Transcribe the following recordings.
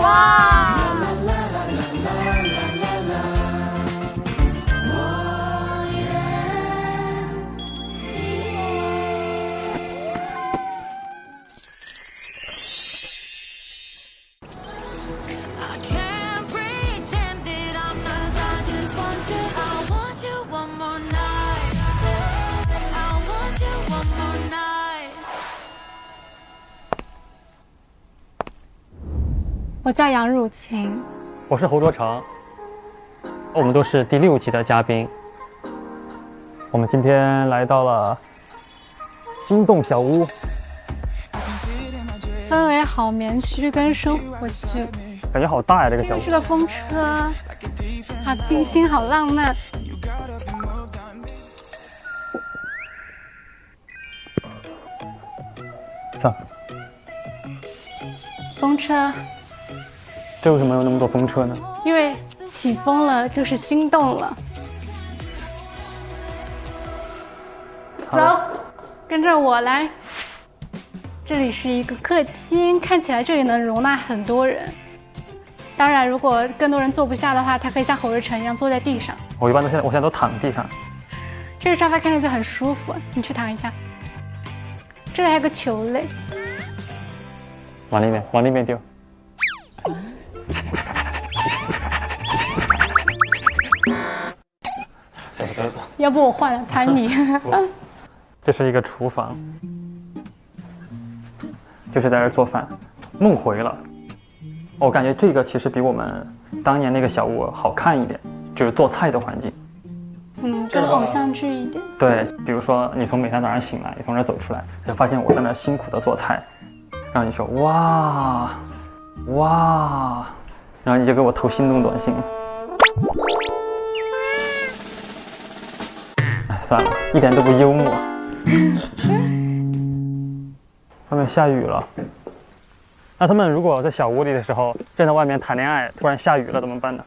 哇！我叫杨汝晴，我是侯卓成，我们都是第6期的嘉宾。我们今天来到了心动小屋，氛围好棉絮跟生活区，感觉好大呀！这个小屋是个风车，好清新，好浪漫。走，风车，这为什么有那么多风车呢？因为起风了就是心动了。走，跟着我来。这里是一个客厅，看起来这里能容纳很多人。当然，如果更多人坐不下的话，他可以像侯日成一样坐在地上。我现在都躺地上。这个沙发看上去很舒服，你去躺一下。这里还有个球类，往里面丢。走。要不我换了拍你。这是一个厨房，就是在这儿做饭，梦回了。我感觉这个其实比我们当年那个小屋好看一点，就是做菜的环境。更偶像剧一点。对，比如说你从每天早上醒来，你从这儿走出来，就发现我在那儿辛苦的做菜，然后你说哇，然后你就给我投心动短信了。哎，算了，一点都不幽默。外面下雨了，那他们如果在小屋里的时候正在外面谈恋爱，突然下雨了怎么办呢？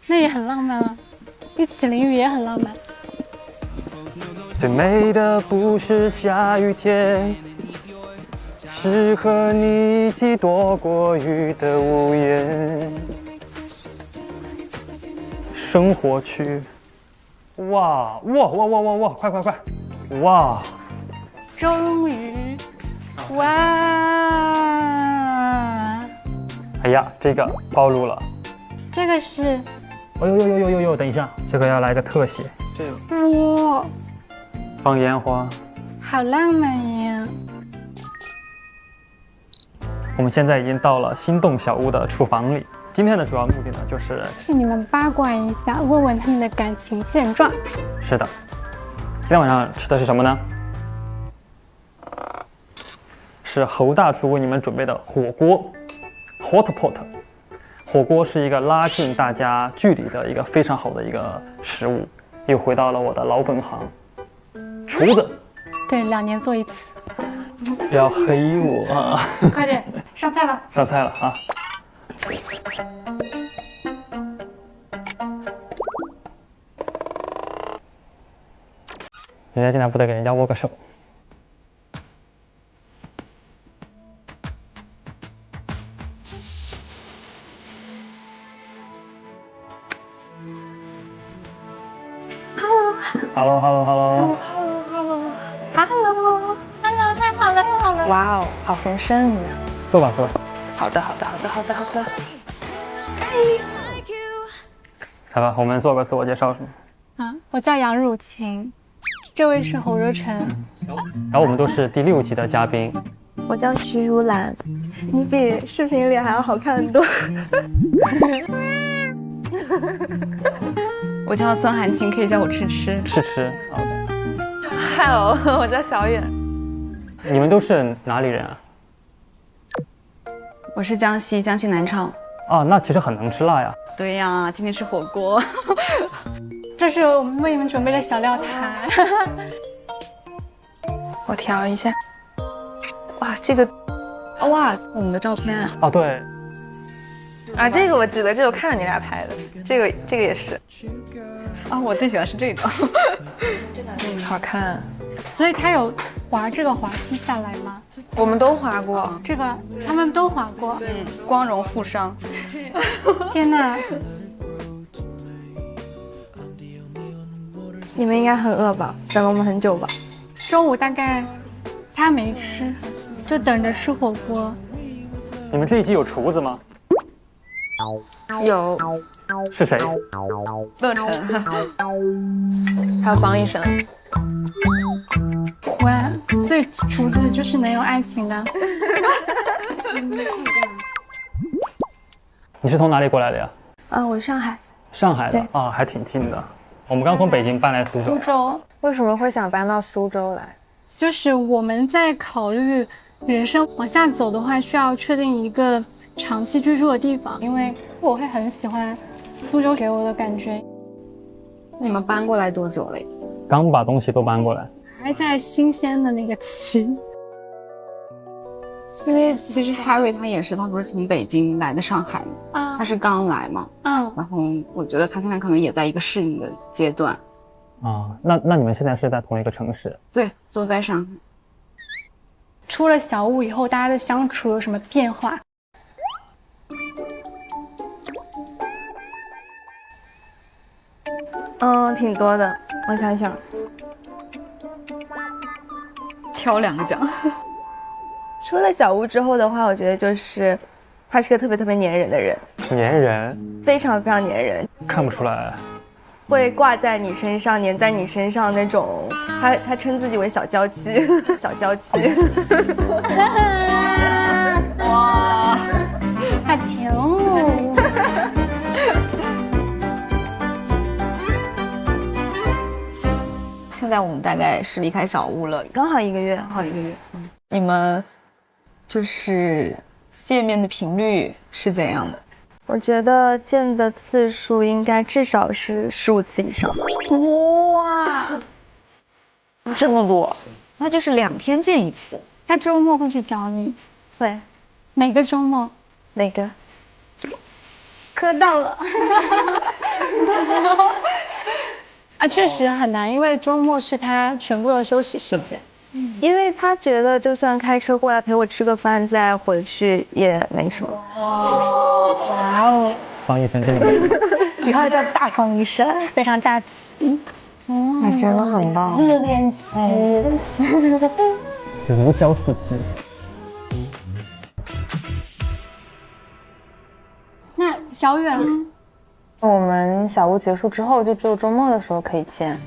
那也很浪漫啊，一起淋雨也很浪漫。最美的不是下雨天，是和你一起躲过雨的屋檐。生活区，哇，快！哇！终于，哇！哎呀，这个暴露了。这个是，哦呦，等一下，这个要来个特写。这个，哇，放烟花，好浪漫呀！我们现在已经到了心动小屋的厨房里。今天的主要目的呢，就是你们八卦一下，问问他们的感情现状。是的，今天晚上吃的是什么呢？是侯大厨为你们准备的火锅 ，hot pot。火锅是一个拉近大家距离的一个非常好的一个食物。又回到了我的老本行，厨子。对，2年做一次。不要黑我啊！快点，上菜了。上菜了啊！人家进来不得给人家握个手。Hello， 太好了！哇哦，好丰盛呀！坐吧。好的。来吧，我们做个自我介绍是吗？我叫杨汝晴，这位是侯若晨。然后我们都是第6期的嘉宾。我叫徐如兰，你比视频里还要好看很多。我叫孙寒晴，可以叫我吃。OK。Hello， 我叫小远。你们都是哪里人啊？我是江西南昌。啊，那其实很能吃辣呀。对呀，今天吃火锅。这是我们为你们准备的小料台。我调一下。哇，这个，哇，我们的照片。哦，对。啊，这个我记得，这个我看着你俩拍的，这个也是。啊，我最喜欢是这种。好看。所以他有滑这个滑梯下来吗？我们都滑过，这个他们都滑过。光荣负伤。天哪！你们应该很饿吧？等了我们很久吧？中午大概他没吃，就等着吃火锅。你们这一集有厨子吗？有，是谁？乐成，还有方医生。哇，所以厨子就是能有爱情的。你是从哪里过来的呀？我上海。上海的对啊，还挺近的。我们刚从北京搬来苏州。苏州为什么会想搬到苏州来？就是我们在考虑人生往下走的话，需要确定一个长期居住的地方，因为我会很喜欢苏州给我的感觉。你们搬过来多久了？刚把东西都搬过来。还在新鲜的那个期。因为其实 Harry 他也是，他不是从北京来的上海吗？啊他是刚来嘛，然后我觉得他现在可能也在一个适应的阶段。啊，那你们现在是在同一个城市？对，都在上海。出了小屋以后，大家的相处有什么变化？挺多的。我想想，挑2个讲。出了小屋之后的话，我觉得就是他是个特别特别粘人的人，粘人？非常非常粘人，看不出来。会挂在你身上，粘在你身上那种。他称自己为小娇妻，小娇妻。哇，还挺哦。现在我们大概是离开小屋了，刚好1个月，好1个月。你们就是见面的频率是怎样的？我觉得见的次数应该至少是15次以上。哇，这么多，那就是2天见1次。他周末会去找你？会，每个周末？哪个？磕到了。啊，确实很难，因为周末是他全部的休息时间。因为他觉得就算开车过来陪我吃个饭再回去也没什么。哇哦，方医生这里以后叫大方医生，非常大气。那真的很棒。自恋型。如胶似漆。那小远呢？我们小屋结束之后，就只有周末的时候可以见，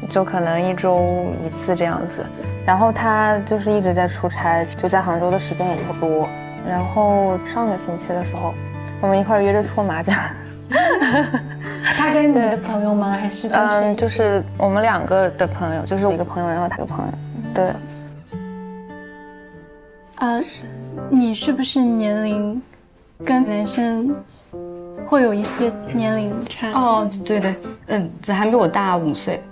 就可能1周1次这样子。然后他就是一直在出差，就在杭州的时间也不多。然后上个星期的时候，我们一块儿约着搓麻将。他跟你的朋友吗？还是跟谁？就是我们2个的朋友，就是我一个朋友，然后他一个朋友。对。你是不是年龄跟男生会有一些年龄差？哦，对对，子涵比我大5岁。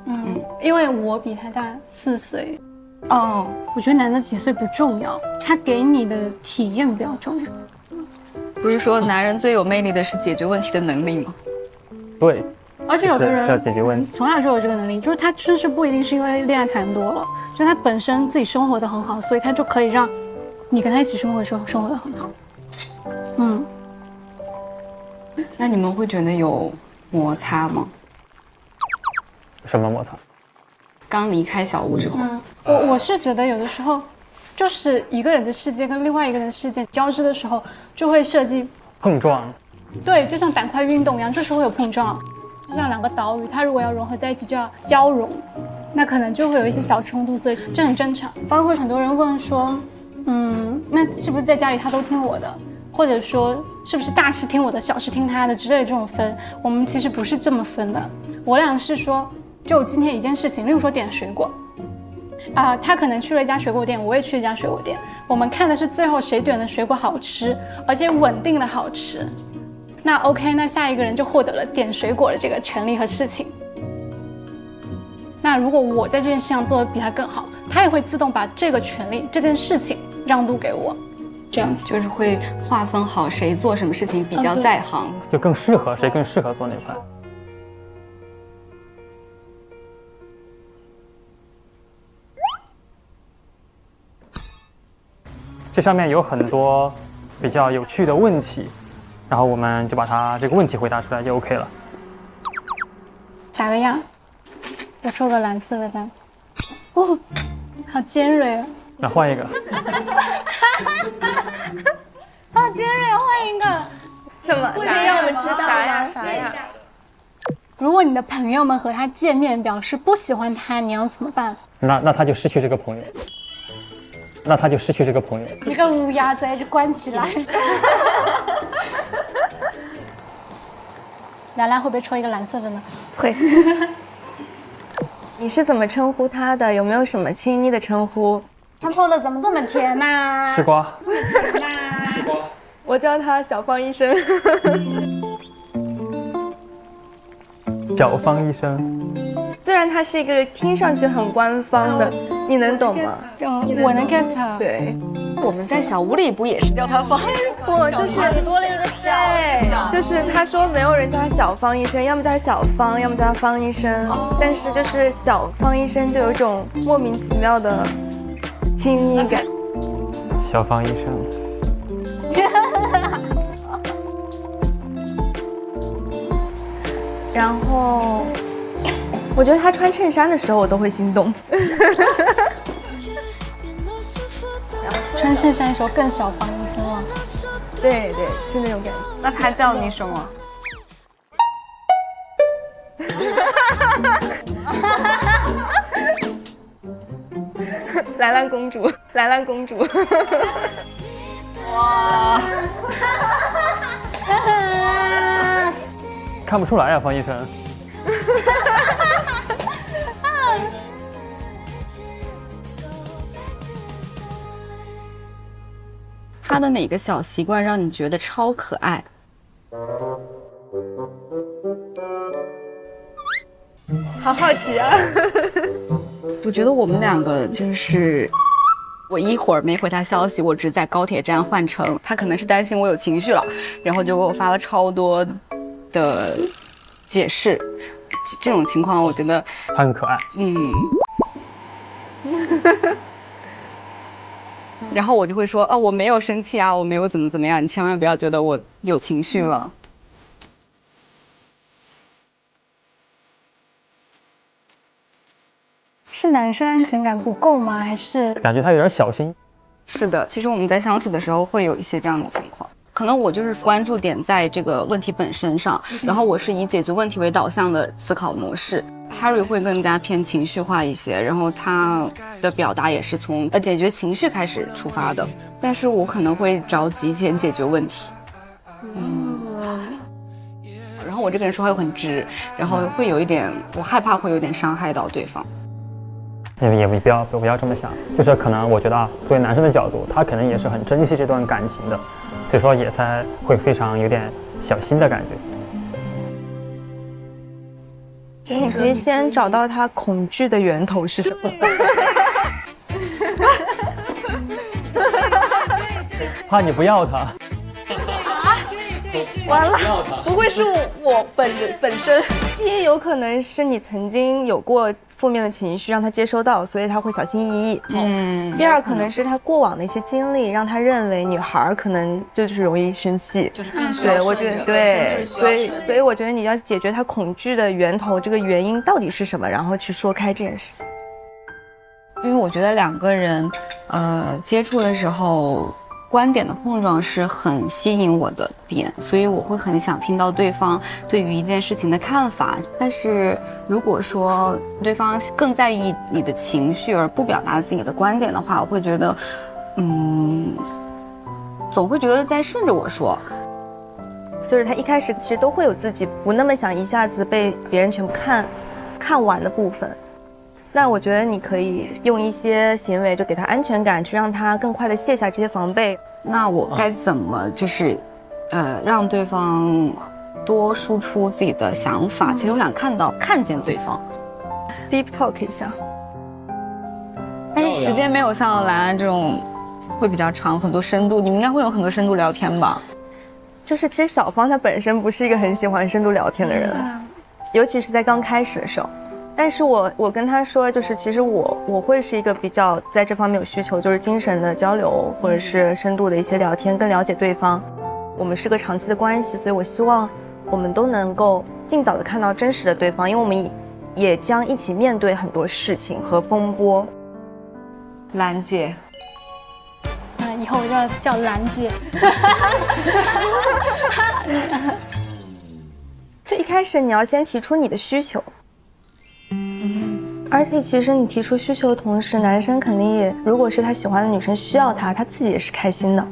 因为我比他大4岁。哦，我觉得男的几岁不重要，他给你的体验比较重要。不是说男人最有魅力的是解决问题的能力吗？对。而且有的人要解决问题，从小就有这个能力，就是他甚至不一定是因为恋爱谈多了，就他本身自己生活的很好，所以他就可以让你跟他一起生活的时候生活的很好。那你们会觉得有摩擦吗？什么摩擦？刚离开小屋之后，我是觉得有的时候，就是一个人的世界跟另外一个人的世界交织的时候，就会涉及碰撞。对，就像板块运动一样，就是会有碰撞。就像2个岛屿，它如果要融合在一起，就要交融，那可能就会有一些小冲突，所以这很正常。包括很多人问说，那是不是在家里他都听我的，或者说是不是大事听我的，小事听他的之类的这种分，我们其实不是这么分的。我俩是说，就今天一件事情，例如说点水果，他可能去了一家水果店，我也去一家水果店，我们看的是最后谁点的水果好吃，而且稳定的好吃。那 OK， 那下一个人就获得了点水果的这个权利和事情。那如果我在这件事上做的比他更好，他也会自动把这个权利、这件事情让渡给我，这样子就是会划分好谁做什么事情比较在行，就更适合谁更适合做那块。这上面有很多比较有趣的问题，然后我们就把他这个问题回答出来就 OK 了。打个样，我抽个蓝色的蛋。哦，好尖锐啊！那换一个。好尖锐，换一个。什么？可以让我们知道吗？啥呀？如果你的朋友们和他见面表示不喜欢他，你要怎么办？那他就失去这个朋友。那他就失去这个朋友。一个乌鸦在这关起来。兰兰会不会抽一个蓝色的呢？会。你是怎么称呼他的？有没有什么亲昵的称呼？他抽的怎么这么甜呐？吃瓜。吃瓜。我叫他小方医生。小方医生。虽然他是一个听上去很官方的，你能懂吗？我能 get。对，我们在小屋里不也是叫他方？不就是你多了一个小，对，就是他说没有人叫他小方医生，要么叫他小方，要么叫他方医生。但是就是小方医生就有一种莫名其妙的亲昵感。小方医生。然后，我觉得他穿衬衫的时候我都会心动。穿衬衫的时候更小方医生了。对对，是那种感觉。那他叫你什么？兰兰公主，兰兰公主。哇！看不出来啊，方医生。他的哪个小习惯让你觉得超可爱？好好奇啊！我觉得我们两个就是，我一会儿没回他消息，我只在高铁站换乘，他可能是担心我有情绪了，然后就给我发了超多的解释。这种情况我觉得他很可爱。然后我就会说，哦，我没有生气啊，我没有怎么样，你千万不要觉得我有情绪了。是男生安全感不够吗？还是感觉他有点小心。是的，其实我们在相处的时候会有一些这样的情况。可能我就是关注点在这个问题本身上，然后我是以解决问题为导向的思考模式。Harry 会更加偏情绪化一些，然后他的表达也是从解决情绪开始出发的，但是我可能会着急先解决问题。然后我这个人说话又很直，然后会有一点，我害怕会有点伤害到对方。也不要这么想，就是可能我觉得啊，作为男生的角度，他可能也是很珍惜这段感情的，所以说也才会非常有点小心的感觉。觉得你可以先找到他恐惧的源头是什么。怕你不要他。完了，不会是我本身？也有可能是你曾经有过负面的情绪，让他接收到，所以他会小心翼翼。第二可能是他过往的一些经历，让他认为女孩可能就是容易生气。对，我觉得对，所以我觉得你要解决他恐惧的源头，这个原因到底是什么，然后去说开这件事情。因为我觉得两个人，接触的时候。观点的碰撞是很吸引我的点，所以我会很想听到对方对于一件事情的看法。但是如果说对方更在意你的情绪而不表达自己的观点的话，我会觉得，总会觉得在顺着我说。就是他一开始其实都会有自己不那么想一下子被别人全部看完的部分。那我觉得你可以用一些行为，就给他安全感，去让他更快的卸下这些防备。那我该怎么就是，让对方多输出自己的想法？其实我想看见对方 ，deep talk 一下。但是时间没有像兰兰这种会比较长，很多深度。你们应该会有很多深度聊天吧？就是其实小芳她本身不是一个很喜欢深度聊天的人，尤其是在刚开始的时候。但是我跟他说，就是其实我会是一个比较在这方面有需求，就是精神的交流或者是深度的一些聊天，更了解对方。我们是个长期的关系，所以我希望我们都能够尽早的看到真实的对方，因为我们也将一起面对很多事情和风波。兰姐，以后我就要叫兰姐。就一开始你要先提出你的需求，而且其实你提出需求的同时，男生肯定也，如果是他喜欢的女生需要他，他自己也是开心的。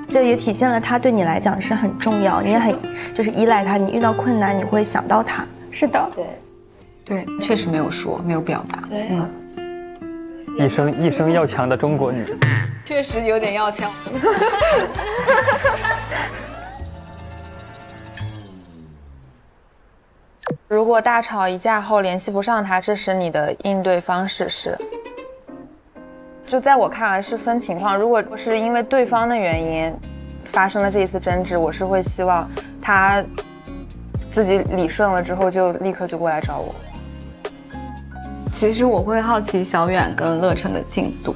这也体现了他对你来讲是很重要，你也很就是依赖他，你遇到困难你会想到他。是的，对，确实没有说，没有表达。一生要强的中国女，确实有点要强。如果大吵一架后联系不上他，这时你的应对方式是？就在我看来是分情况，如果是因为对方的原因发生了这一次争执，我是会希望他自己理顺了之后就立刻就过来找我。其实我会好奇小远跟乐成的进度，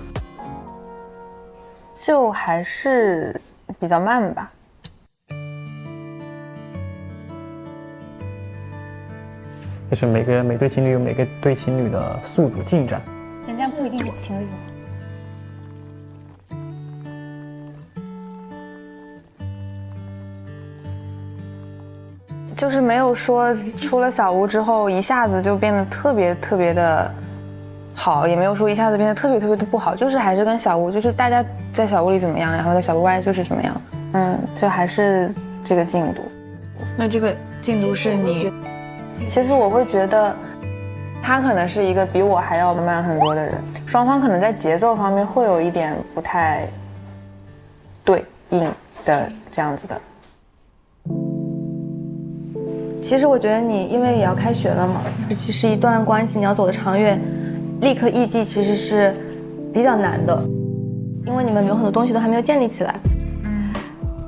就还是比较慢吧。就是每对情侣有每个对情侣的速度进展。人家不一定是情侣。就是没有说出了小屋之后一下子就变得特别的好，也没有说一下子变得特别的不好，就是还是跟小屋，就是大家在小屋里怎么样，然后在小屋外就是怎么样，就还是这个进度。那这个进度是你？其实我会觉得他可能是一个比我还要慢很多的人，双方可能在节奏方面会有一点不太对应的这样子的。其实我觉得你因为也要开学了嘛，其实一段关系你要走得长远，立刻异地其实是比较难的，因为你们有很多东西都还没有建立起来。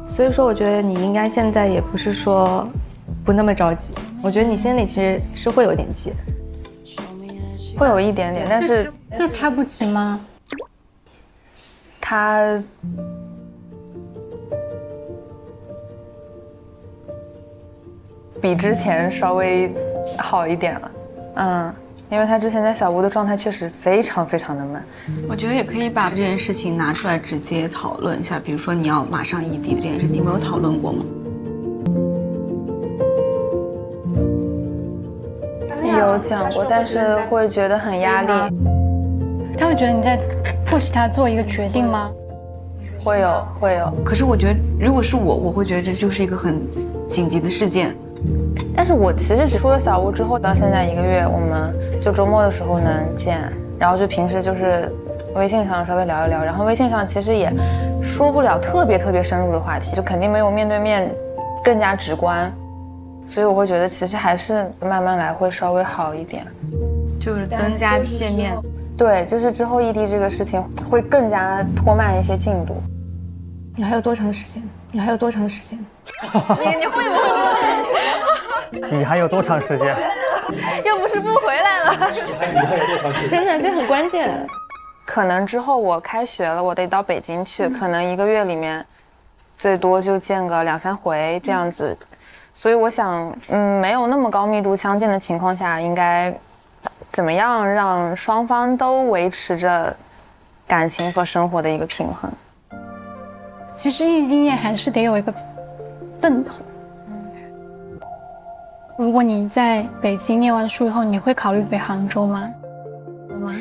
所以说我觉得你应该现在也不是说不那么着急，我觉得你心里其实是会有点急，会有一点点，但是那他不急吗？他比之前稍微好一点了，因为他之前在小屋的状态确实非常的慢。我觉得也可以把这件事情拿出来直接讨论一下，比如说你要马上异地的这件事情，你们有讨论过吗？有讲过，但是会觉得很压力。他会觉得你在 push 他做一个决定吗？会有。可是我觉得如果是我会觉得这就是一个很紧急的事件。但是我其实出了小屋之后到现在1个月，我们就周末的时候能见，然后就平时就是微信上稍微聊一聊，然后微信上其实也说不了特别深入的话题，就肯定没有面对面更加直观，所以我会觉得其实还是慢慢来会稍微好一点，就是增加见面。对，就是之后异地这个事情会更加拖慢一些进度。你还有多长时间？你会不会？你还有多长时间？又不是不回来了。你还有多长时间？真的，这很关键。可能之后我开学了，我得到北京去，可能1个月里面最多就见个2、3回这样子。所以我想，没有那么高密度相见的情况下，应该怎么样让双方都维持着感情和生活的一个平衡？其实异地恋还是得有一个奔头。如果你在北京念完书以后，你会考虑回杭州吗？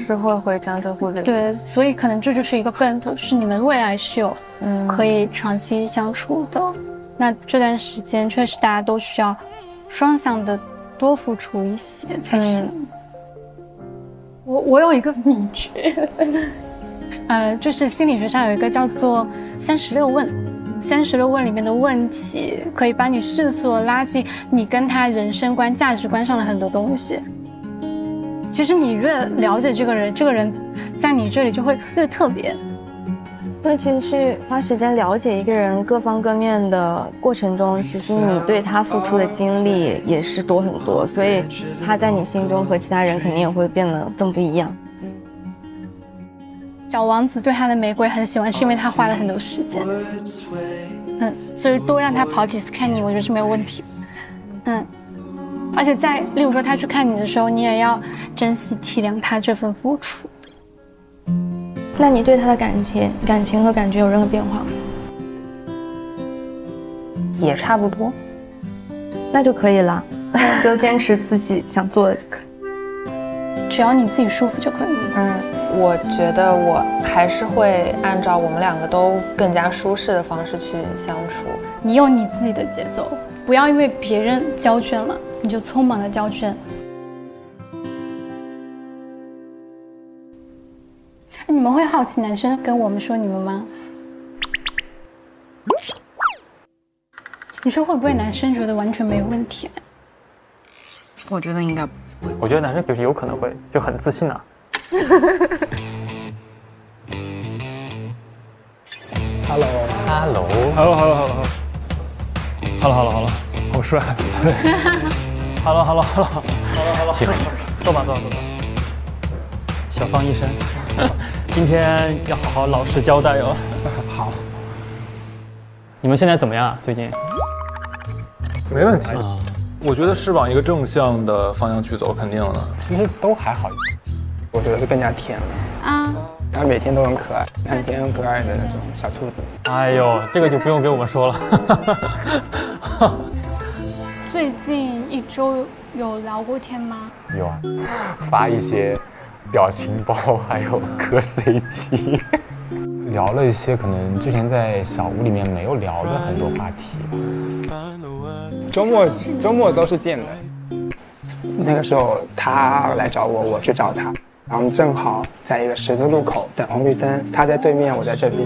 是会回江浙沪的。对，所以可能这就是一个奔头，是你们未来是有可以长期相处的。那这段时间确实大家都需要双向的多付出一些才是。我有一个秘诀，就是心理学上有一个叫做36问。36问里面的问题可以帮你迅速的拉近你跟他人生观、价值观上的很多东西。其实你越了解这个人，这个人在你这里就会越特别。因为其实去花时间了解一个人各方各面的过程中，其实你对他付出的精力也是多很多，所以他在你心中和其他人肯定也会变得更不一样。小王子对他的玫瑰很喜欢，是因为他花了很多时间。所以多让他跑几次看你，我觉得是没有问题。而且在例如说他去看你的时候，你也要珍惜体谅他这份付出。那你对他的感情和感觉有任何变化吗？也差不多，那就可以了，就坚持自己想做的就可以。只要你自己舒服就可以。我觉得我还是会按照我们两个都更加舒适的方式去相处。你有你自己的节奏，不要因为别人交圈了，你就匆忙的交圈。你们会好奇男生跟我们说你们吗？你说会不会男生觉得完全没有问题？我觉得应该不会。我觉得男生比如有可能会就很自信啊。Hello，好帅。Hello，喜欢，坐吧。小方医生，今天要好好老实交代哦。好，你们现在怎么样啊？最近？没问题。我觉得是往一个正向的方向去走，肯定的。其实都还好，我觉得是更加甜了啊。然后每天都很可爱，很甜很可爱的那种小兔子。哎呦，这个就不用给我们说了。最近1周有聊过天吗？有啊，发一些表情包，还有磕 CP， 聊了一些可能之前在小屋里面没有聊的很多话题。周末都是见的。那个时候他来找我，我去找他，然后正好在一个十字路口等红绿灯，他在对面，我在这边。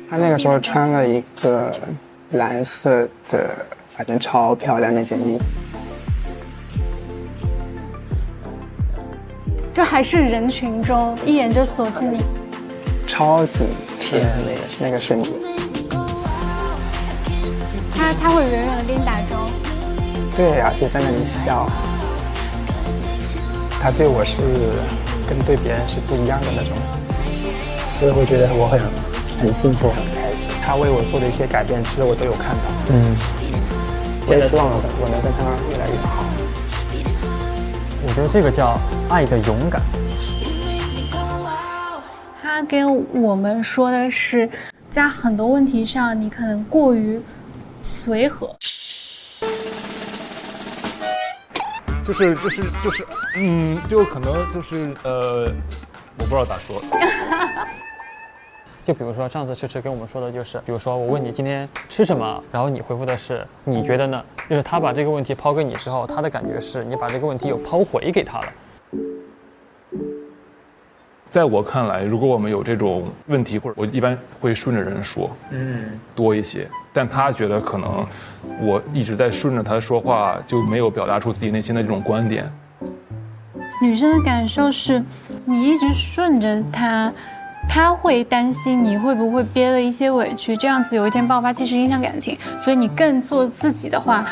他那个时候穿了一个蓝色的，反正超漂亮那件衣服。就还是人群中一眼就锁住你，超级甜那个瞬间。他会远远的跟你打招呼。对，而且在那里笑。他对我是跟对别人是不一样的那种，所以我觉得我很幸福，很开心。他为我做的一些改变，其实我都有看到。我也希望我能跟他越来越好。我觉得这个叫爱的勇敢。他跟我们说的是，在很多问题上你可能过于随和。就是就可能就是我不知道咋说。就比如说上次迟迟跟我们说的就是，比如说我问你今天吃什么，然后你回复的是你觉得呢？就是他把这个问题抛给你之后，他的感觉是你把这个问题有抛回给他了。在我看来，如果我们有这种问题，或者我一般会顺着人说，多一些。但他觉得可能我一直在顺着他说话，就没有表达出自己内心的这种观点。女生的感受是，你一直顺着他，他会担心你会不会憋了一些委屈，这样子有一天爆发，其实影响感情。所以你更做自己的话，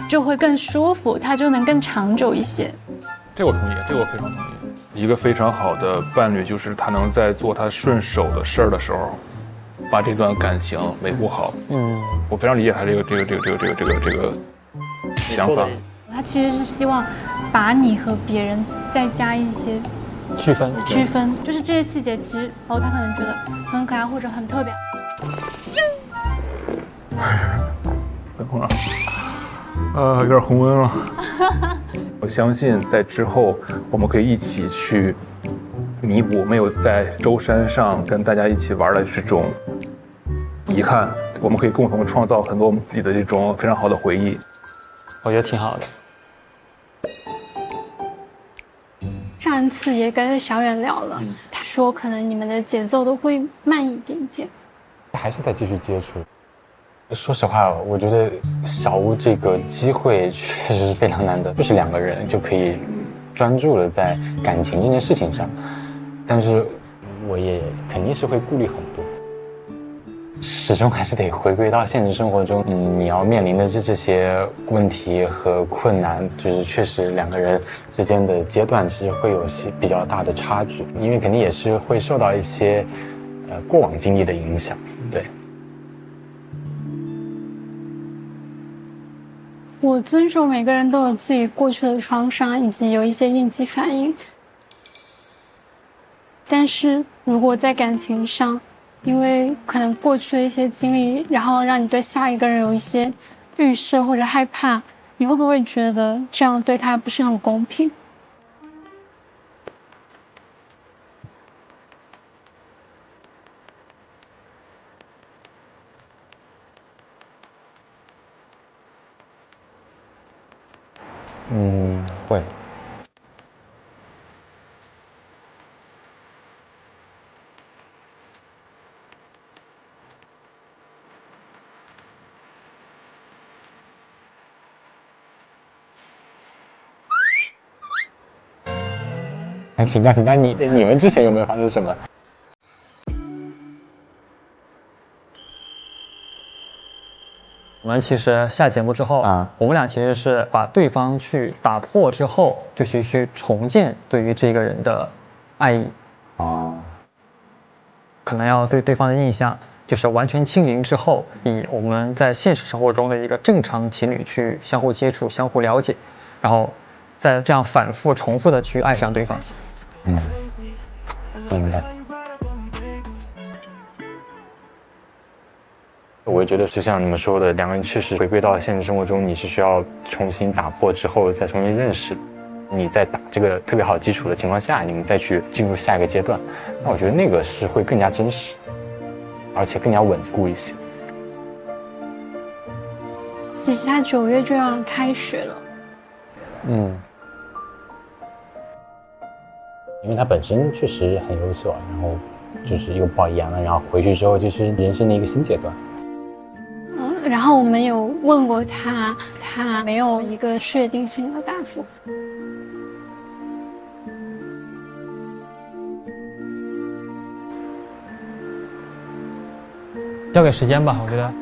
就会更舒服，他就能更长久一些。这我同意，这个我非常同意。一个非常好的伴侣，就是他能在做他顺手的事儿的时候，把这段感情维护好。我非常理解他这个想法。他其实是希望把你和别人再加一些区分，就是这些细节，其实他可能觉得很可爱或者很特别。等会儿，有点红温了。我相信在之后，我们可以一起去弥补没有在舟山上跟大家一起玩的这种遗憾。我们可以共同创造很多我们自己的这种非常好的回忆。我觉得挺好的。上一次也跟小远聊了，他说可能你们的节奏都会慢一点点，还是在继续接触。说实话，我觉得小屋这个机会确实是非常难得，就是2个人就可以专注的在感情这件事情上，但是我也肯定是会顾虑很多，始终还是得回归到现实生活中，你要面临的这些问题和困难，就是确实2个人之间的阶段其实会有些比较大的差距，因为肯定也是会受到一些过往经历的影响，对。我尊重每个人都有自己过去的创伤，以及有一些应激反应。但是如果在感情上，因为可能过去的一些经历，然后让你对下一个人有一些预设或者害怕，你会不会觉得这样对他不是很公平？会。请教你们之前有没有发生什么？我们其实下节目之后我们俩其实是把对方去打破之后，就去重建对于这个人的爱意。可能要对对方的印象就是完全清零之后，以我们在现实生活中的一个正常情侣去相互接触、相互了解，然后再这样反复重复的去爱上对方。明白。我觉得就像你们说的，两个人确实回归到现实生活中，你是需要重新打破之后再重新认识。你在打这个特别好基础的情况下，你们再去进入下一个阶段，那我觉得那个是会更加真实，而且更加稳固一些。其实他9月就要开学了。因为他本身确实很优秀，然后就是又保研了，然后回去之后就是人生的一个新阶段。然后我们有问过他，他没有一个确定性的答复。交给时间吧，我觉得